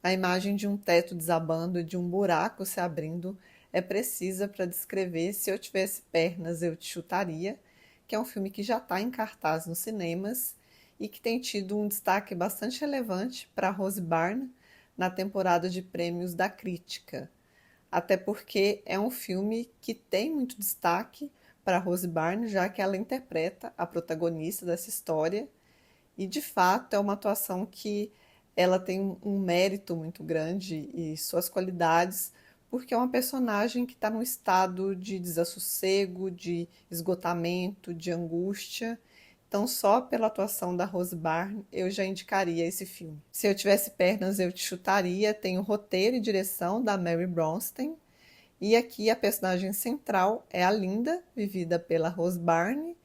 A imagem de um teto desabando e de um buraco se abrindo é precisa para descrever Se Eu Tivesse Pernas, Eu Te Chutaria, que é um filme que já está em cartaz nos cinemas e que tem tido um destaque bastante relevante para Rose Byrne na temporada de prêmios da crítica. Até porque é um filme que tem muito destaque para Rose Byrne, já que ela interpreta a protagonista dessa história e de fato é uma atuação que ela tem um mérito muito grande e suas qualidades, porque é uma personagem que está num estado de desassossego, de esgotamento, de angústia. Então, só pela atuação da Rose Byrne, eu já indicaria esse filme. Se Eu Tivesse Pernas, Eu Te Chutaria tem o roteiro e direção da Mary Bronstein. E aqui a personagem central é a Linda, vivida pela Rose Byrne,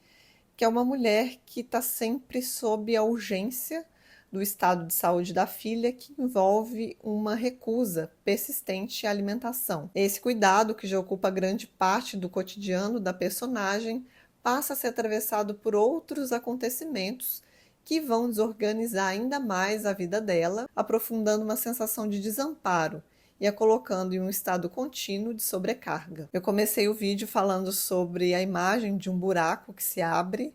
que é uma mulher que está sempre sob a urgência do estado de saúde da filha, que envolve uma recusa persistente à alimentação. Esse cuidado, que já ocupa grande parte do cotidiano da personagem, passa a ser atravessado por outros acontecimentos que vão desorganizar ainda mais a vida dela, aprofundando uma sensação de desamparo e a colocando em um estado contínuo de sobrecarga. Eu comecei o vídeo falando sobre a imagem de um buraco que se abre,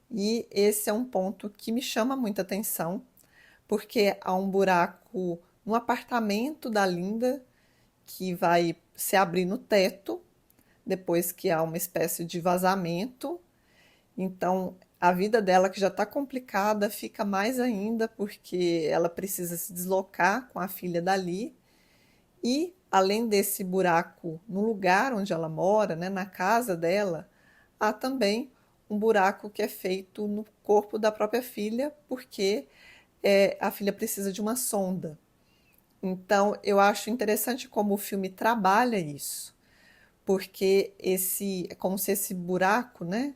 e esse é um ponto que me chama muita atenção, porque há um buraco no apartamento da Linda que vai se abrir no teto, depois que há uma espécie de vazamento. Então, a vida dela, que já está complicada, fica mais ainda, porque ela precisa se deslocar com a filha dali. E, além desse buraco no lugar onde ela mora, né, na casa dela, há também um buraco que é feito no corpo da própria filha, porque a filha precisa de uma sonda. Então, eu acho interessante como o filme trabalha isso, porque é como se esse buraco, né,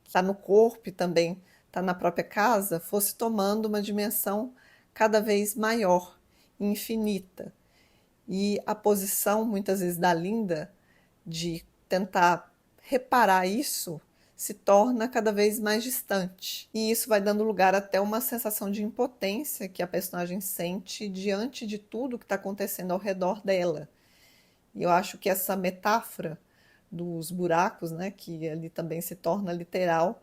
que está no corpo e também está na própria casa, fosse tomando uma dimensão cada vez maior, infinita. E a posição, muitas vezes, da Linda de tentar reparar isso se torna cada vez mais distante. E isso vai dando lugar até uma sensação de impotência que a personagem sente diante de tudo que está acontecendo ao redor dela. E eu acho que essa metáfora dos buracos, né, que ali também se torna literal,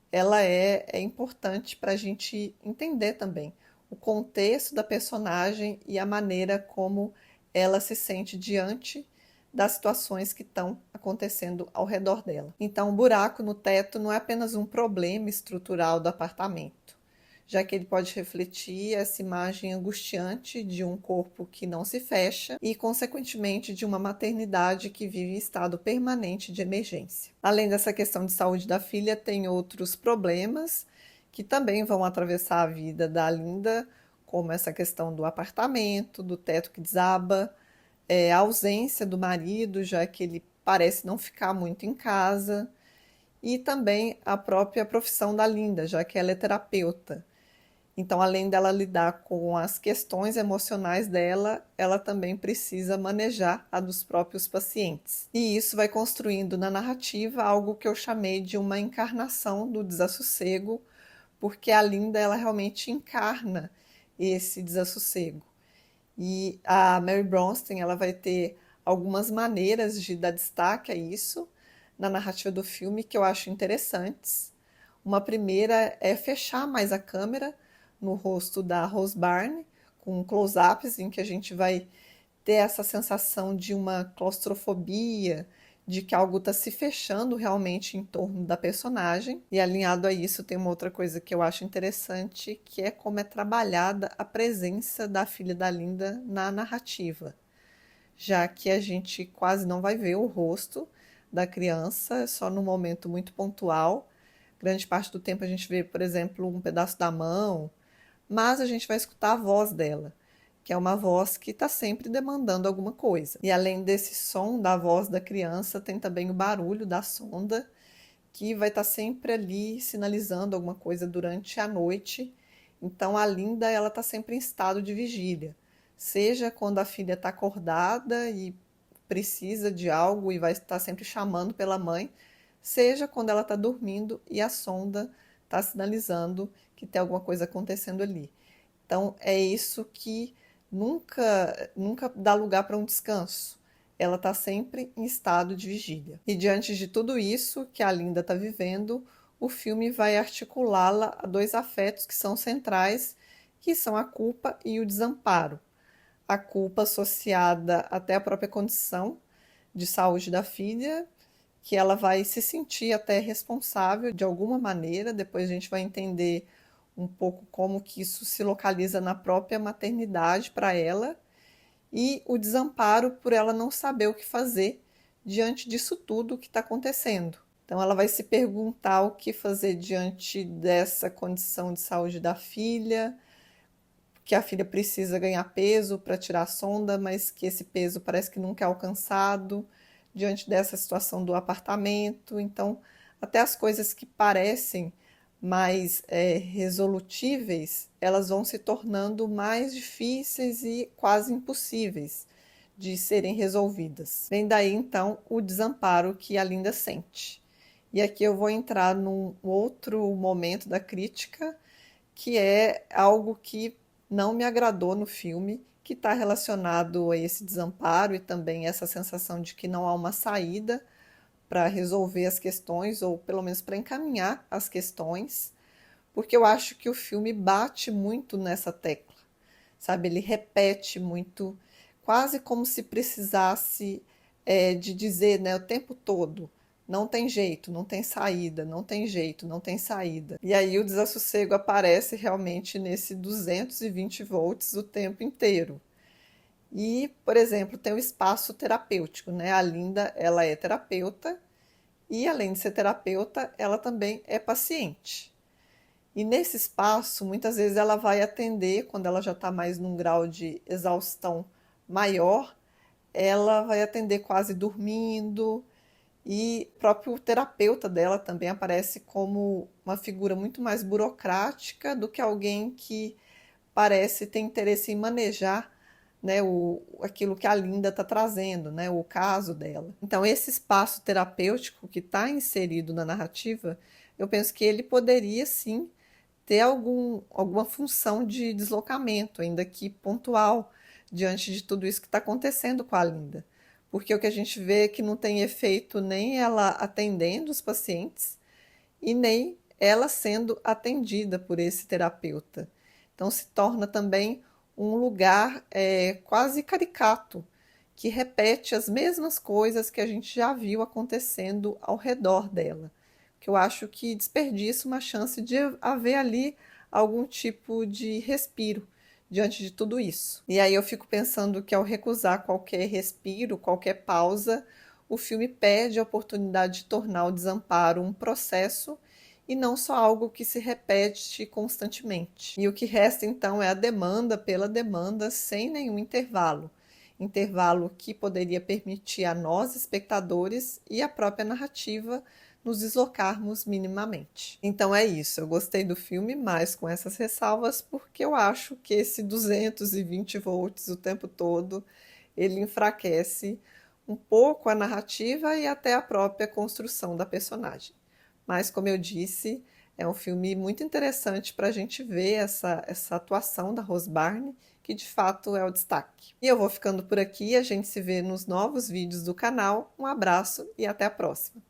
ela é importante para a gente entender também o contexto da personagem e a maneira como ela se sente diante das situações que estão acontecendo ao redor dela. Então, o buraco no teto não é apenas um problema estrutural do apartamento, já que ele pode refletir essa imagem angustiante de um corpo que não se fecha e, consequentemente, de uma maternidade que vive em estado permanente de emergência. Além dessa questão de saúde da filha, tem outros problemas que também vão atravessar a vida da Linda, como essa questão do apartamento, do teto que desaba, a ausência do marido, já que ele parece não ficar muito em casa, e também a própria profissão da Linda, já que ela é terapeuta. Então, além dela lidar com as questões emocionais dela, ela também precisa manejar a dos próprios pacientes. E isso vai construindo na narrativa algo que eu chamei de uma encarnação do desassossego, porque a Linda, ela realmente encarna esse desassossego. E a Mary Bronstein, ela vai ter algumas maneiras de dar destaque a isso na narrativa do filme que eu acho interessantes. Uma primeira é fechar mais a câmera no rosto da Rose Byrne, com close-ups em que a gente vai ter essa sensação de uma claustrofobia, de que algo está se fechando realmente em torno da personagem. E alinhado a isso, tem uma outra coisa que eu acho interessante, que é como é trabalhada a presença da filha da Linda na narrativa, já que a gente quase não vai ver o rosto da criança, só num momento muito pontual. Grande parte do tempo a gente vê, por exemplo, um pedaço da mão, mas a gente vai escutar a voz dela, que é uma voz que está sempre demandando alguma coisa. E além desse som da voz da criança, tem também o barulho da sonda, que vai estar sempre ali sinalizando alguma coisa durante a noite. Então a Linda, ela está sempre em estado de vigília, seja quando a filha está acordada e precisa de algo e vai estar sempre chamando pela mãe, seja quando ela está dormindo e a sonda está sinalizando que tem alguma coisa acontecendo ali. Então é isso que nunca dá lugar para um descanso. Ela está sempre em estado de vigília. E diante de tudo isso que a Linda está vivendo, o filme vai articulá-la a dois afetos que são centrais, que são a culpa e o desamparo. A culpa associada até à própria condição de saúde da filha, que ela vai se sentir até responsável de alguma maneira. Depois a gente vai entender um pouco como que isso se localiza na própria maternidade para ela, e o desamparo por ela não saber o que fazer diante disso tudo que está acontecendo. Então ela vai se perguntar o que fazer diante dessa condição de saúde da filha, que a filha precisa ganhar peso para tirar a sonda, mas que esse peso parece que nunca é alcançado, diante dessa situação do apartamento. Então, até as coisas que parecem mais resolutíveis, elas vão se tornando mais difíceis e quase impossíveis de serem resolvidas. Vem daí, então, o desamparo que a Linda sente. E aqui eu vou entrar num outro momento da crítica, que é algo que não me agradou no filme, que está relacionado a esse desamparo e também essa sensação de que não há uma saída para resolver as questões, ou pelo menos para encaminhar as questões, porque eu acho que o filme bate muito nessa tecla, sabe? Ele repete muito, quase como se precisasse de dizer, né, o tempo todo: não tem jeito, não tem saída, não tem jeito, não tem saída. E aí o desassossego aparece realmente nesse 220 volts o tempo inteiro. E, por exemplo, tem o espaço terapêutico, né? A Linda, ela é terapeuta e, além de ser terapeuta, ela também é paciente. E nesse espaço, muitas vezes ela vai atender, quando ela já está mais num grau de exaustão maior, ela vai atender quase dormindo, e o próprio terapeuta dela também aparece como uma figura muito mais burocrática do que alguém que parece ter interesse em manejar, né, aquilo que a Linda está trazendo, né, o caso dela. Então, esse espaço terapêutico que está inserido na narrativa, eu penso que ele poderia sim ter alguma função de deslocamento, ainda que pontual, diante de tudo isso que está acontecendo com a Linda. Porque o que a gente vê é que não tem efeito nem ela atendendo os pacientes e nem ela sendo atendida por esse terapeuta. Então se torna também um lugar quase caricato, que repete as mesmas coisas que a gente já viu acontecendo ao redor dela, que eu acho que desperdiça uma chance de haver ali algum tipo de respiro diante de tudo isso. E aí eu fico pensando que, ao recusar qualquer respiro, qualquer pausa, o filme perde a oportunidade de tornar o desamparo um processo e não só algo que se repete constantemente. E o que resta então é a demanda pela demanda, sem nenhum intervalo. Intervalo que poderia permitir a nós, espectadores, e a própria narrativa nos deslocarmos minimamente. Então é isso, eu gostei do filme, mas com essas ressalvas, porque eu acho que esse 220 volts o tempo todo, ele enfraquece um pouco a narrativa e até a própria construção da personagem. Mas, como eu disse, é um filme muito interessante para a gente ver essa atuação da Rose Byrne, que de fato é o destaque. E eu vou ficando por aqui, a gente se vê nos novos vídeos do canal. Um abraço e até a próxima!